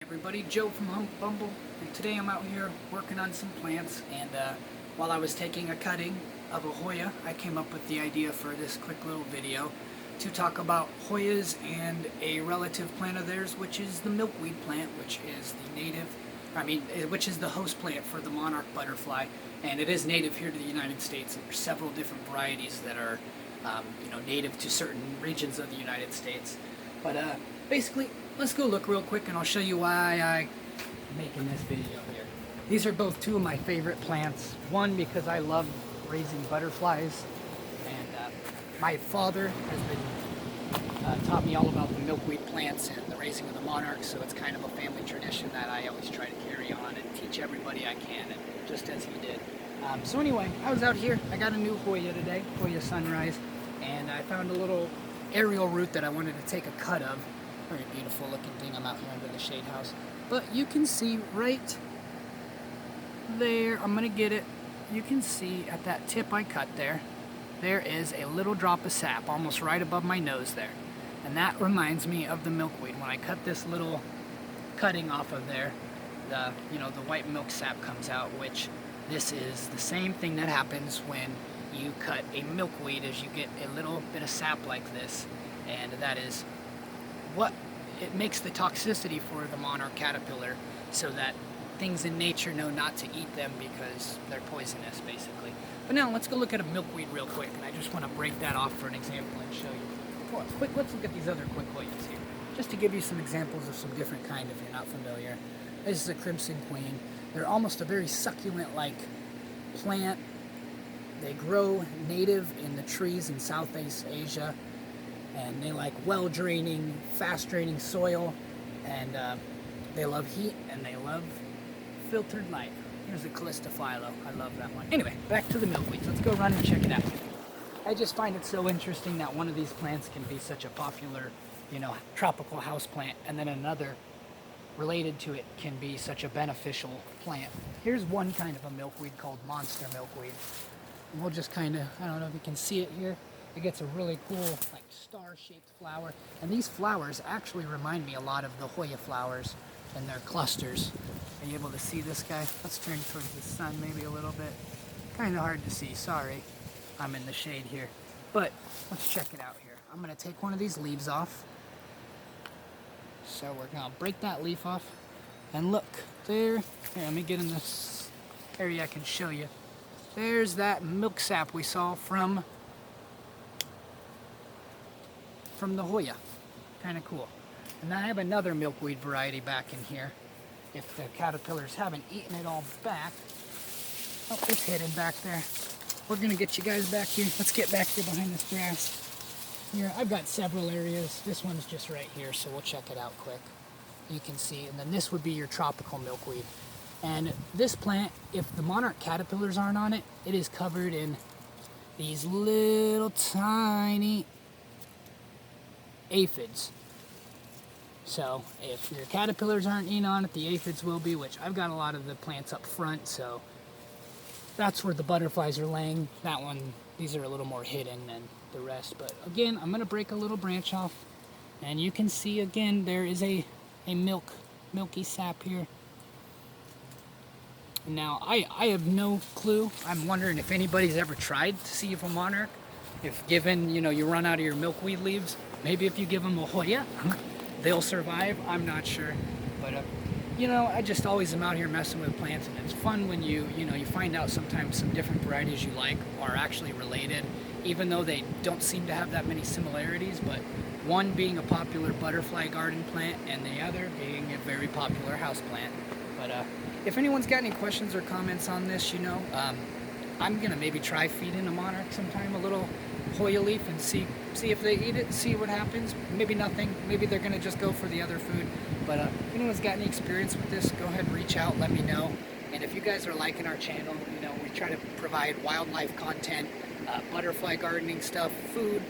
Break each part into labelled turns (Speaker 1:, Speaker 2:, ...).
Speaker 1: Everybody, Joe from Bumble, and today I'm out here working on some plants, and while I was taking a cutting of a Hoya, I came up with the idea for this quick little video to talk about Hoyas and a relative plant of theirs, which is the milkweed plant, which is which is the host plant for the monarch butterfly, and it is native here to the United States. There are several different varieties that are native to certain regions of the United States. But basically, let's go look real quick and I'll show you why I'm making this video here. These are both two of my favorite plants. One, because I love raising butterflies, and my father has been taught me all about the milkweed plants and the raising of the monarchs, so it's kind of a family tradition that I always try to carry on and teach everybody I can, and just as he did. So anyway, I was out here, I got a new Hoya today, Hoya Sunrise, and I found a little aerial root that I wanted to take a cut of. Very beautiful looking thing. I'm out here under the shade house. But you can see right there, I'm going to get it. You can see at that tip I cut there, there is a little drop of sap almost right above my nose there. And that reminds me of the milkweed. When I cut this little cutting off of there, the white milk sap comes out, which this is the same thing that happens when you cut a milkweed, as you get a little bit of sap like this, and that is what it makes the toxicity for the monarch caterpillar, so that things in nature know not to eat them because they're poisonous, basically. But now let's go look at a milkweed real quick, and I just want to break that off for an example and show you. Well, let's look at these other quick Hoyas here, just to give you some examples of some different kind if you're not familiar. This is a crimson queen. They're almost a very succulent-like plant. They grow native in the trees in Southeast Asia, and they like well-draining, fast-draining soil, and they love heat, and they love filtered light. Here's a Callistophilo. I love that one. Anyway, back to the milkweeds. Let's go run and check it out. I just find it so interesting that one of these plants can be such a popular, tropical house plant, and then another related to it can be such a beneficial plant. Here's one kind of a milkweed called monster milkweed. And we'll just kind of, I don't know if you can see it here. It gets a really cool, like, star-shaped flower. And these flowers actually remind me a lot of the Hoya flowers and their clusters. Are you able to see this guy? Let's turn towards the sun maybe a little bit. Kind of hard to see, sorry. I'm in the shade here. But let's check it out here. I'm going to take one of these leaves off. So we're going to break that leaf off. And look, there. Here, let me get in this area I can show you. There's that milk sap we saw from the Hoya. Kind of cool. And I have another milkweed variety back in here. If the caterpillars haven't eaten it all back. Oh, it's hidden back there. We're going to get you guys back here. Let's get back here behind this grass. Here, I've got several areas. This one's just right here, so we'll check it out quick. You can see, and then this would be your tropical milkweed. And this plant, if the monarch caterpillars aren't on it, it is covered in these little tiny aphids. So if your caterpillars aren't eating on it, the aphids will be, which I've got a lot of the plants up front, so that's where the butterflies are laying. That one, these are a little more hidden than the rest. But again, I'm going to break a little branch off, and you can see again there is a milky sap here. Now, I have no clue. I'm wondering if anybody's ever tried to see if a monarch, if given, you run out of your milkweed leaves, maybe if you give them a Hoya, they'll survive. I'm not sure. But, I just always am out here messing with plants, and it's fun when you find out sometimes some different varieties you like are actually related, even though they don't seem to have that many similarities, but one being a popular butterfly garden plant and the other being a very popular house plant. But, if anyone's got any questions or comments on this, I'm going to maybe try feeding a monarch sometime a little Hoya leaf and see if they eat it, see what happens. Maybe nothing. Maybe they're going to just go for the other food. But if anyone's got any experience with this, go ahead and reach out, let me know. And if you guys are liking our channel, we try to provide wildlife content, butterfly gardening stuff, food,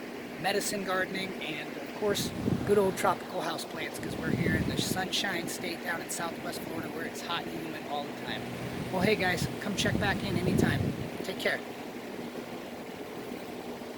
Speaker 1: medicine gardening, and of course, good old tropical houseplants, because we're here in the Sunshine State down in Southwest Florida where it's hot and humid all the time. Well, hey guys, come check back in anytime. Take care.